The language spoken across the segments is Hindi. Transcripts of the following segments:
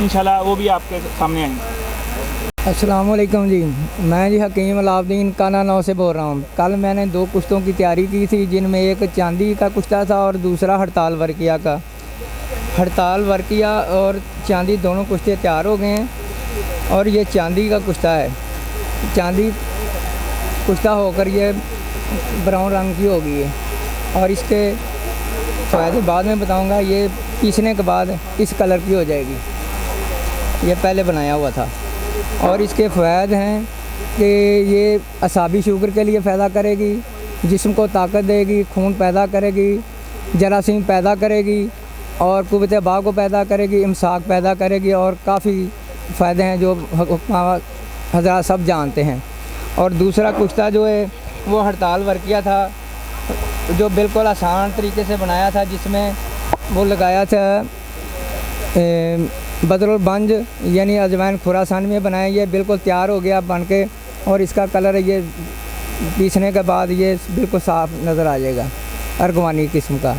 इंशाल्लाह वो भी आपके सामने आएंगे। अस्सलामुअलैकुम जी, मैं जी हकीम अलाउद्दीन काना नौ से बोल रहा हूँ। कल मैंने 2 कुश्तों की तैयारी की थी, जिनमें एक चांदी का कुश्ता था और दूसरा हड़ताल वर्किया का। हड़ताल वर्किया और चांदी दोनों कुश्ते तैयार हो गए हैं और ये चांदी का कुश्ता है। चांदी कुश्ता होकर ये ब्राउन रंग की हो गई है और इसके फ़ायदे बाद में बताऊँगा। ये पीसने के बाद इस कलर की हो जाएगी, ये पहले बनाया हुआ था। और इसके फ़ायदे हैं कि ये असाबी शुगर के लिए फ़ायदा करेगी, जिस्म को ताकत देगी, खून पैदा करेगी, जरासीम पैदा करेगी और कुव्वत बा को पैदा करेगी, इमसाक पैदा करेगी और काफ़ी फ़ायदे हैं जो हज़रात सब जानते हैं। और दूसरा कुश्ता जो है वो हड़ताल वर्किया था, जो बिल्कुल आसान तरीके से बनाया था, जिसमें वो लगाया था बदरुल बंज यानी अजवाइन खुरासान में बनाया। ये बिल्कुल तैयार हो गया बन के और इसका कलर ये पीसने के बाद ये बिल्कुल साफ़ नज़र आ जाएगा, अर्गवानी किस्म का।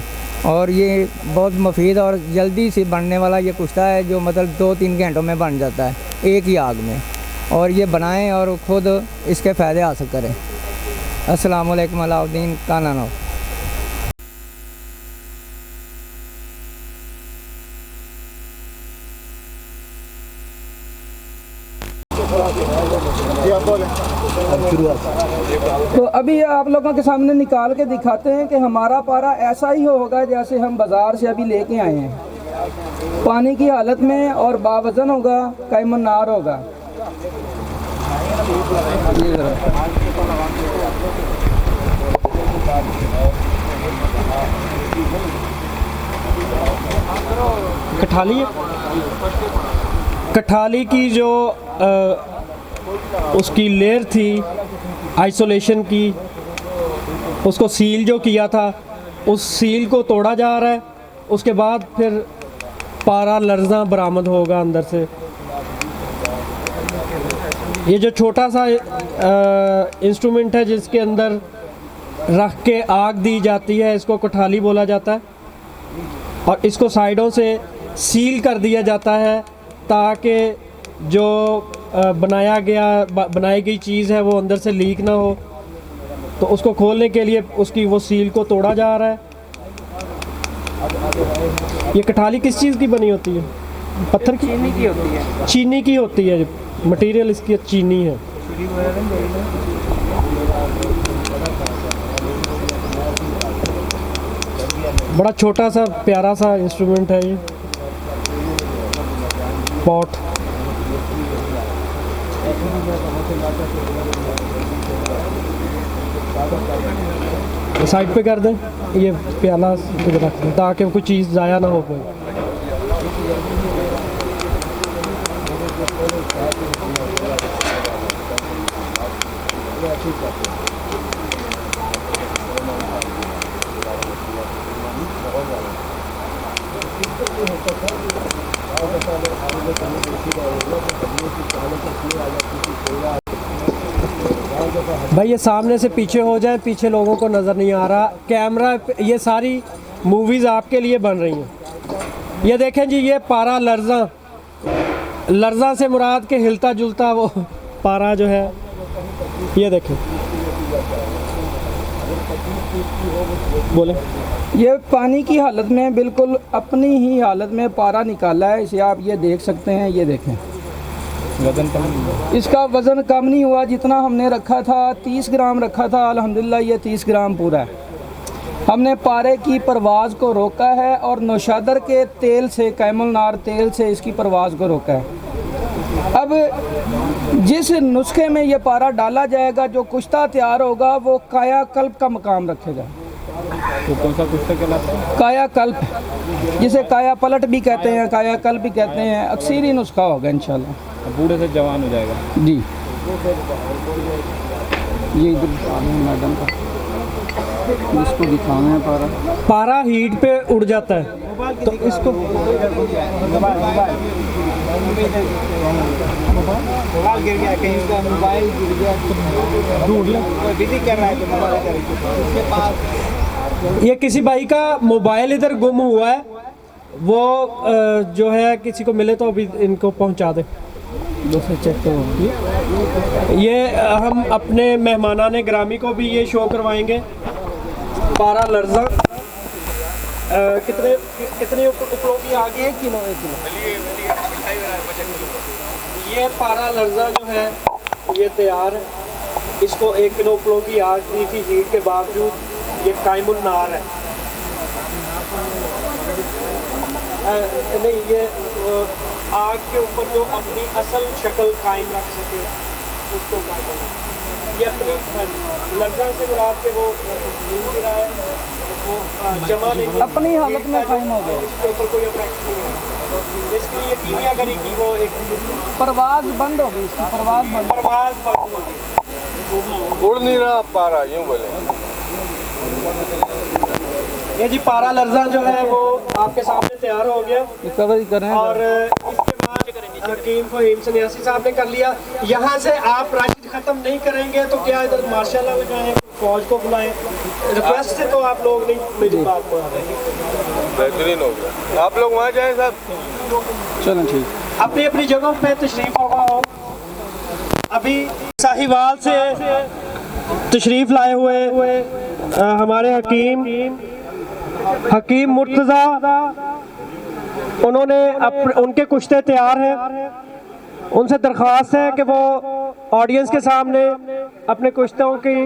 और ये बहुत मुफीद और जल्दी से बनने वाला ये कुश्ता है, जो मतलब 2-3 घंटों में बन जाता है एक ही आग में। और ये बनाएं और ख़ुद इसके फ़ायदे हासिल करें। अस्सलाम वालेकुम अलाउद्दीन काना नौ। तो अभी आप लोगों के सामने निकाल के दिखाते हैं कि हमारा पारा ऐसा ही होगा जैसे हम बाज़ार से अभी लेके आए हैं, पानी की हालत में और बावज़न होगा, कैमन नार होगा। कठाली की जो उसकी लेयर थी आइसोलेशन की, उसको सील जो किया था उस सील को तोड़ा जा रहा है। उसके बाद फिर पारा लर्जा बरामद होगा अंदर से। ये जो छोटा सा इंस्ट्रूमेंट है जिसके अंदर रख के आग दी जाती है, इसको कठाली बोला जाता है। और इसको साइडों से सील कर दिया जाता है ताकि जो बनाई गई चीज़ है वो अंदर से लीक ना हो। तो उसको खोलने के लिए उसकी वो सील को तोड़ा जा रहा है। ये कठाली किस चीज़ की बनी होती है? पत्थर की? चीनी की होती है। चीनी की होती है, मटेरियल इसकी चीनी है। बड़ा छोटा सा प्यारा सा इंस्ट्रूमेंट है ये पॉट। साइड पे कर दें, ये प्याला रख दें ताकि कोई चीज़ ज़ाया ना हो पाए। भाई ये सामने से पीछे हो जाए, पीछे लोगों को नज़र नहीं आ रहा कैमरा। ये सारी मूवीज़ आपके लिए बन रही हैं। ये देखें जी, ये पारा लर्जा से मुराद के हिलता जुलता वो पारा जो है, ये देखें। बोले ये पानी की हालत में बिल्कुल अपनी ही हालत में पारा निकाला है, इसे आप ये देख सकते हैं। ये देखें, वज़न कम, इसका वज़न कम नहीं हुआ। जितना हमने रखा था 30 ग्राम रखा था, अल्हम्दुलिल्लाह ये 30 ग्राम पूरा है। हमने पारे की परवाज़ को रोका है और नौशादर के तेल से, कैमल नार तेल से इसकी परवाज़ को रोका है। अब जिस नुस्खे में ये पारा डाला जाएगा, जो कुश्ता तैयार होगा, वो कायाकल्प का मकाम रखेगा। तो कौन सा कुश्ता कहलाता है? कायाकल्प, जिसे काया पलट भी कहते हैं, कायाकल्प भी कहते हैं। अक्सरी नुस्खा होगा इंशाल्लाह। बूढ़े से जवान हो जाएगा जी। ये मैडम का इसको दिखाना है। पारा हीट पे उड़ जाता है तो इसको मोबाइल गिर गया, कहीं का मोबाइल गिर गया, ढूंढ ले, बिजी कर रहा है तो मोबाइल उसके पास। ये किसी भाई का मोबाइल इधर गुम हुआ है वो जो है किसी को मिले तो अभी इनको पहुंचा दें। दूसरे चेक तो ये हम अपने मेहमानाने ग्रामी को भी ये शो करवाएंगे। पारा लर्जा कितने उपलों की आ गई? 1 किलो। ये पारा लर्जा जो है ये तैयार है। इसको 1 किलो उपलों की आग दी थी हीट के बावजूद। ये कायमुल नार है। नहीं, ये आग के ऊपर जो अपनी असल शक्ल कायम रख सके उसको कायम। ये अपनी लर्जा से मुराद के वो गिरा है, वो जमा नहीं, अपनी हालत में कायम हो गया। इसके ऊपर कोई अफेक्ट नहीं है। इसकी ये कीमिया करी की वो एक परवाज बंद हो गई, इसकी परवाज बंद हो गई। उड़ नहीं रहा पारा, यूं बोले। ये जी पारा लर्जा जो है वो आपके सामने तैयार हो गया रिकवरी करें। और इसके बाद हकीम फहीम सन्यासी साहब ने कर लिया। यहाँ से आप राशिद ख़त्म नहीं करेंगे तो क्या इधर माशाल्लाह लगाएं, फौज को बुलाएं। रिक्वेस्ट से तो आप लोग नहीं मेरी बात को आ रहे। बेहतरीन हो गया। आप लोग वहाँ जाएं साहब। चलें ठीक। अपनी अपनी जगहों पे तशरीफ होगा हो। अभी साहिवाल से तशरीफ लाए हुए हमारे हकीम मुर्तज़ा, उन्होंने उनके कुश्ते तैयार हैं। उनसे दरख्वास्त है कि वो ऑडियंस के सामने अपने कुश्तों की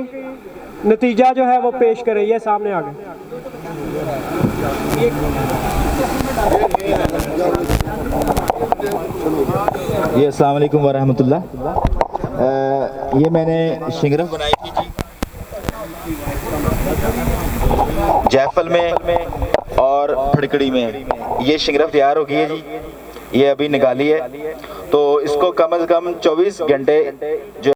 नतीजा जो है वो पेश करें। ये सामने आ गए। ये अस्सलाम वालेकुम वरहमतुल्लाह। ये मैंने शिंगरफ बनाई थी जी जैफल में और फड़कड़ी में। ये शिंगरफ तैयार हो गई है जी, ये अभी निकाली है। तो इसको कम से कम 24 घंटे जो